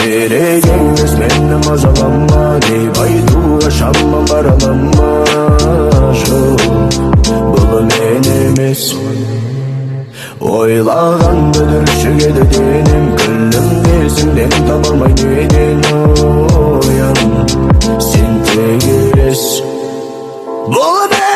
керек емес мені мазалама деп айтуға шамам баралама. Бұл мен емес, ойлағанды дүршігеді денем. Күлімде сенден таба алмай неден оян, сен тек елес. Бұл